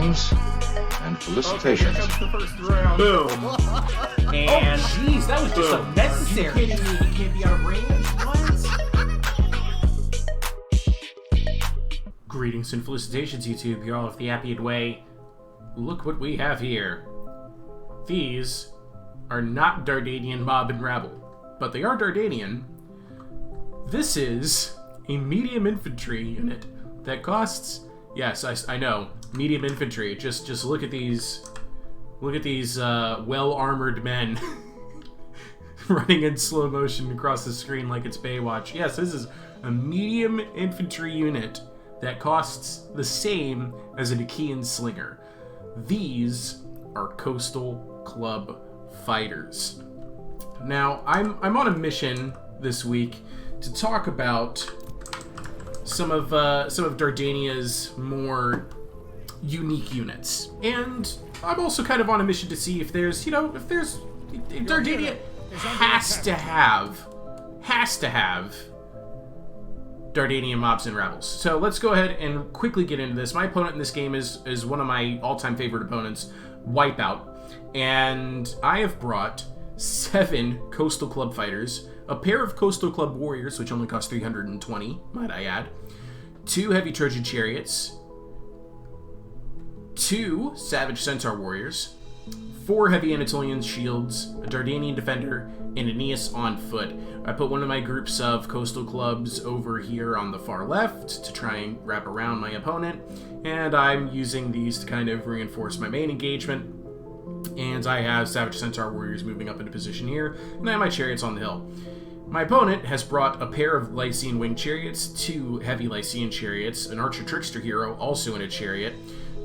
Greetings and felicitations. Okay, here comes the first round. Boom. And Jeez, that was just are you unnecessary. kidding me? He can't be out of range? What? Greetings and felicitations, YouTube. You're all of the Appian Way. Look what we have here. These are not Dardanian mob and rabble, but they are Dardanian. This is a medium infantry unit that costs, yes, I know, medium infantry. Just look at these well-armored men running in slow motion across the screen like it's Baywatch. Yes, this is a medium infantry unit that costs the same as an Achaean slinger. These are Coastal Club fighters. Now, I'm on a mission this week to talk about some of Dardania's more unique units, and I'm also kind of on a mission to see if Dardania has to have Dardanian mobs and rebels. So let's go ahead and quickly get into this. My opponent in this game is one of my all-time favorite opponents, Wipeout, and I have brought 7 Coastal Club fighters, a pair of Coastal Club warriors, which only cost 320, might I add, 2 heavy Trojan chariots, 2 Savage Centaur warriors, 4 heavy Anatolian shields, a Dardanian defender, and Aeneas on foot. I put one of my groups of Coastal Clubs over here on the far left to try and wrap around my opponent, and I'm using these to kind of reinforce my main engagement. And I have Savage Centaur warriors moving up into position here, and I have my chariots on the hill. My opponent has brought a pair of Lycian winged chariots, 2 heavy Lycian chariots, an archer trickster hero also in a chariot,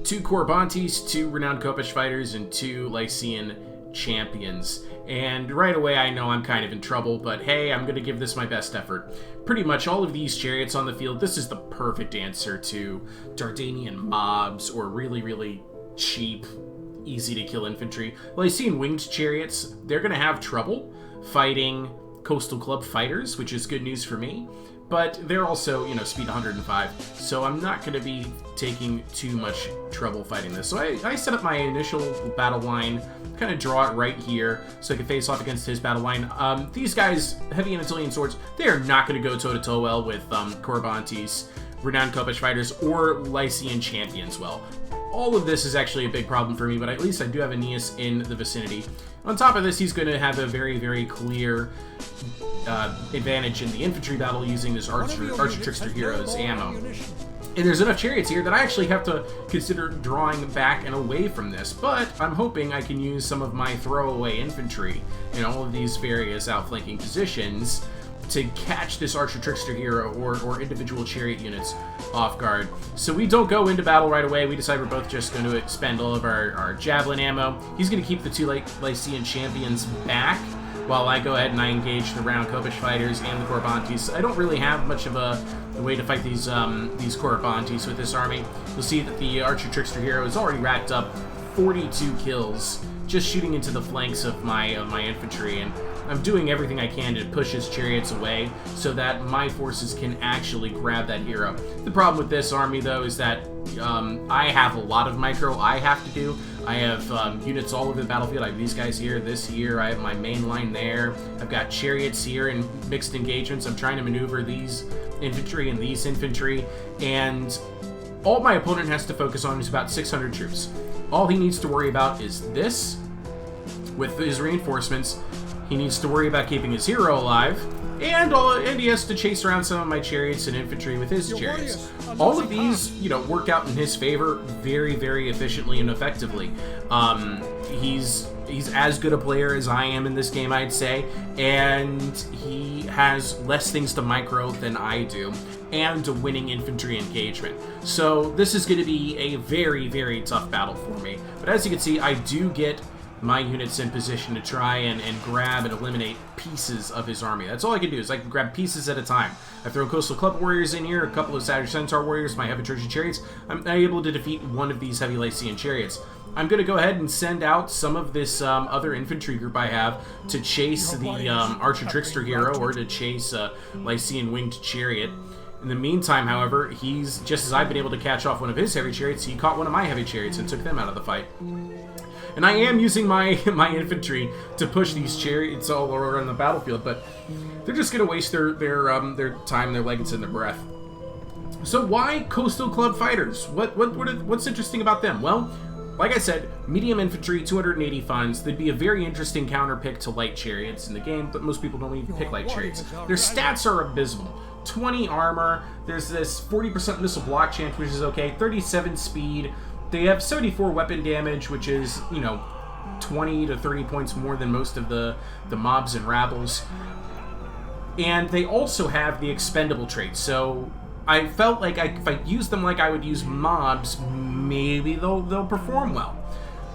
2 Corybantes, 2 renowned Kopish fighters, and 2 Lycian champions. And right away I know I'm kind of in trouble, but hey, I'm going to give this my best effort. Pretty much all of these chariots on the field, this is the perfect answer to Dardanian mobs or really, really cheap, easy to kill infantry. Lycian winged chariots, they're going to have trouble fighting Coastal Club fighters, which is good news for me, but they're also, speed 105, so I'm not going to be taking too much trouble fighting this. So I set up my initial battle line, kind of draw it right here, so I can face off against his battle line. These guys, heavy Anatolian swords, they are not going to go toe-to-toe well with Corybantes, renowned Kopish fighters, or Lycian champions well. All of this is actually a big problem for me, but at least I do have Aeneas in the vicinity. On top of this, he's going to have a very, very clear advantage in the infantry battle using this Archer Trickster Hero's ammo. And there's enough chariots here that I actually have to consider drawing back and away from this, but I'm hoping I can use some of my throwaway infantry in all of these various outflanking positions to catch this Archer Trickster Hero or individual chariot units off guard. So we don't go into battle right away. We decide we're both just going to expend all of our javelin ammo. He's going to keep the 2 Lycian champions back while I go ahead and I engage the renowned Kopish fighters and the Corybantes. I don't really have much of a way to fight these Corybantes with this army. You'll see that the Archer Trickster Hero has already racked up 42 kills just shooting into the flanks of my infantry, and I'm doing everything I can to push his chariots away so that my forces can actually grab that hero. The problem with this army, though, is that I have a lot of micro I have to do. I have units all over the battlefield. I have these guys here, this here. I have my main line there. I've got chariots here in mixed engagements. I'm trying to maneuver these infantry and these infantry, and all my opponent has to focus on is about 600 troops. All he needs to worry about is this with his reinforcements. He needs to worry about keeping his hero alive, and he has to chase around some of my chariots and infantry with his chariots. All of these, work out in his favor very, very efficiently and effectively. He's as good a player as I am in this game, I'd say, and he has less things to micro than I do, and a winning infantry engagement. So this is going to be a very, very tough battle for me. But as you can see, I do get my units in position to try and grab and eliminate pieces of his army. That's all I can do, is I can grab pieces at a time. I throw Coastal Club warriors in here, a couple of Savage Centaur warriors, my heavy Trojan chariots. I'm able to defeat one of these heavy Lycian chariots. I'm going to go ahead and send out some of this other infantry group I have to chase the Archer Trickster Hero or to chase a Lycian winged chariot. In the meantime, however, he's, just as I've been able to catch off one of his heavy chariots, he caught one of my heavy chariots and took them out of the fight. And I am using my infantry to push these chariots all around the battlefield, but they're just going to waste their time, their legs, and their breath. So why Coastal Club Fighters? What's interesting about them? Well, like I said, medium infantry, 280 funds. They'd be a very interesting counter pick to light chariots in the game, but most people don't even pick light chariots. Their stats are abysmal. 20 armor, there's this 40% missile block chance, which is okay, 37 speed. They have 74 weapon damage, which is, 20 to 30 points more than most of the mobs and rabbles. And they also have the expendable trait, so I felt like if I use them like I would use mobs, maybe they'll perform well.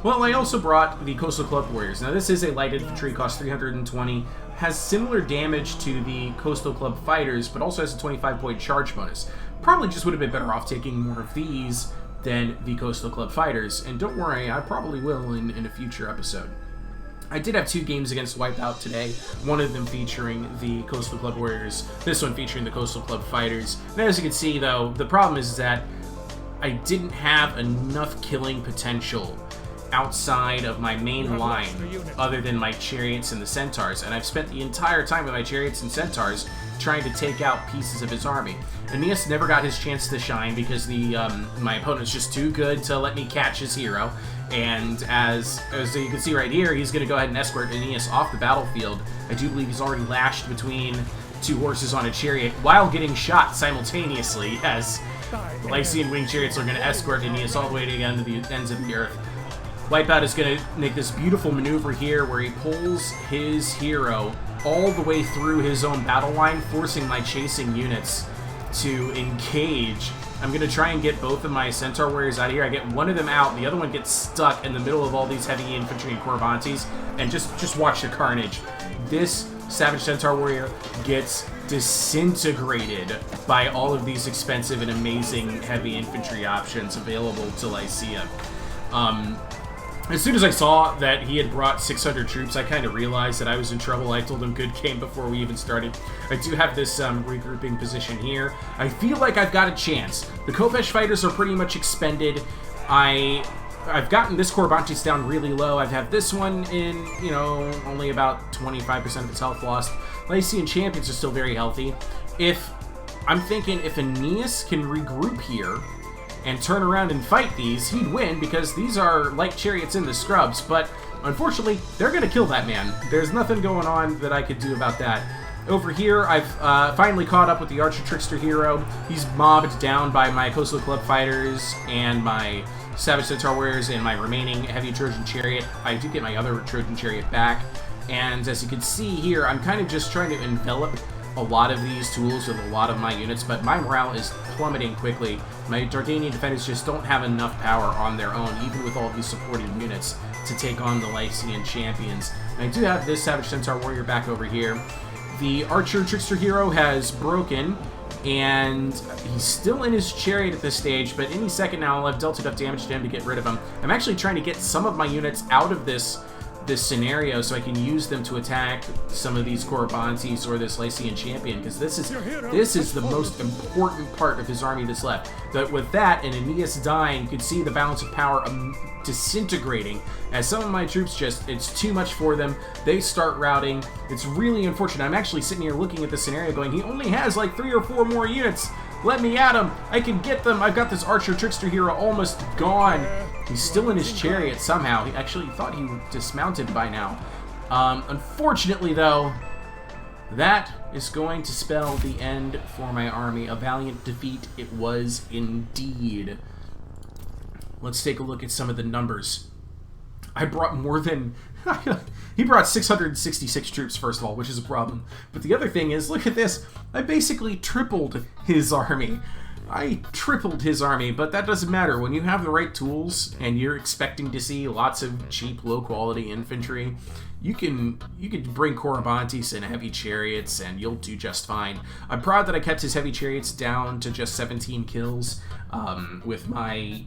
Well, I also brought the Coastal Club Warriors. Now, this is a light infantry, costs 320, has similar damage to the Coastal Club Fighters, but also has a 25-point charge bonus. Probably just would have been better off taking more of these than the Coastal Club Fighters, and don't worry, I probably will in a future episode. I did have 2 games against Wipeout today, one of them featuring the Coastal Club Warriors, this one featuring the Coastal Club Fighters. And as you can see, though, the problem is that I didn't have enough killing potential outside of my main line, other than my chariots and the centaurs, and I've spent the entire time with my chariots and centaurs trying to take out pieces of his army. Aeneas never got his chance to shine because my opponent's just too good to let me catch his hero, and as you can see right here, he's going to go ahead and escort Aeneas off the battlefield. I do believe he's already lashed between 2 horses on a chariot while getting shot simultaneously, as the Lycian winged chariots are going to escort Aeneas all the way to the ends of the earth. Wipeout is going to make this beautiful maneuver here where he pulls his hero all the way through his own battle line, forcing my chasing units to engage. I'm going to try and get both of my Centaur Warriors out of here. I get one of them out, the other one gets stuck in the middle of all these heavy infantry and Corabantes, and just watch the carnage. This Savage Centaur Warrior gets disintegrated by all of these expensive and amazing heavy infantry options available to Lycia. As soon as I saw that he had brought 600 troops, I kind of realized that I was in trouble. I told him good game before we even started. I do have this regrouping position here. I feel like I've got a chance. The Khopesh fighters are pretty much expended. I've gotten this Corabantes down really low. I've had this one in, only about 25% of its health lost. Lycian champions are still very healthy. I'm thinking if Aeneas can regroup here and turn around and fight these, he'd win, because these are light chariots in the scrubs, but unfortunately, they're going to kill that man. There's nothing going on that I could do about that. Over here, I've finally caught up with the Archer Trickster hero. He's mobbed down by my Coastal Club Fighters and my Savage Centaur Warriors and my remaining Heavy Trojan Chariot. I do get my other Trojan Chariot back, and as you can see here, I'm kind of just trying to envelop a lot of these tools with a lot of my units, but my morale is plummeting quickly. My Dardanian defenders just don't have enough power on their own, even with all of these supporting units, to take on the Lycian champions. And I do have this Savage Centaur Warrior back over here. The Archer Trickster hero has broken, and he's still in his chariot at this stage, but any second now I'll have dealt enough damage to him to get rid of him. I'm actually trying to get some of my units out of this scenario so I can use them to attack some of these Corabantes or this Lycian champion, because this is the most important part of his army that's left. With that and Aeneas dying, you could see the balance of power disintegrating as some of my troops it's too much for them. They start routing. It's really unfortunate. I'm actually sitting here looking at the scenario going, he only has like 3 or 4 more units. Let me at him. I can get them. I've got this Archer Trickster hero almost gone. He's still in his chariot somehow. He actually thought he was dismounted by now. Unfortunately, though, that is going to spell the end for my army. A valiant defeat it was indeed. Let's take a look at some of the numbers. I brought more than... He brought 666 troops, first of all, which is a problem. But the other thing is, look at this. I basically tripled his army. I tripled his army, but that doesn't matter. When you have the right tools and you're expecting to see lots of cheap, low-quality infantry, you can bring Corabantes and heavy chariots, and you'll do just fine. I'm proud that I kept his heavy chariots down to just 17 kills with my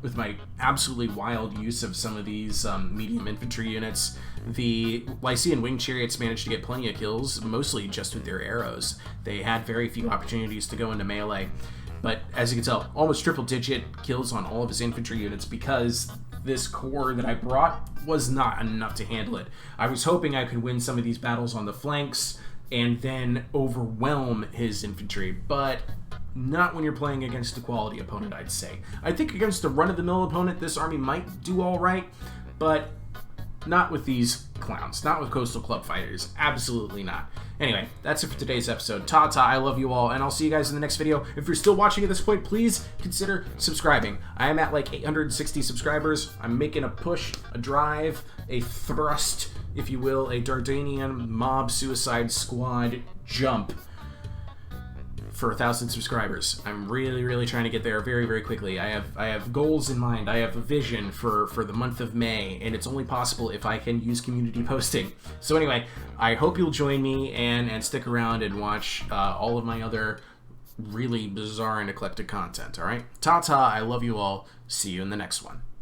with my absolutely wild use of some of these medium infantry units. The Lycian wing chariots managed to get plenty of kills, mostly just with their arrows. They had very few opportunities to go into melee, but as you can tell, almost triple-digit kills on all of his infantry units because this core that I brought was not enough to handle it. I was hoping I could win some of these battles on the flanks and then overwhelm his infantry, but not when you're playing against a quality opponent, I'd say. I think against a run-of-the-mill opponent, this army might do all right, but not with these clowns. Not with Coastal Club fighters. Absolutely not. Anyway, that's it for today's episode. Ta-ta, I love you all, and I'll see you guys in the next video. If you're still watching at this point, please consider subscribing. I am at like 860 subscribers. I'm making a push, a drive, a thrust, if you will, a Dardanian mob suicide squad jump for 1,000 subscribers. I'm really trying to get there very, very quickly. I have goals in mind. I have a vision for the month of May, and it's only possible if I can use community posting. So anyway, I hope you'll join me and stick around and watch all of my other really bizarre and eclectic content, alright? Ta-ta, I love you all. See you in the next one.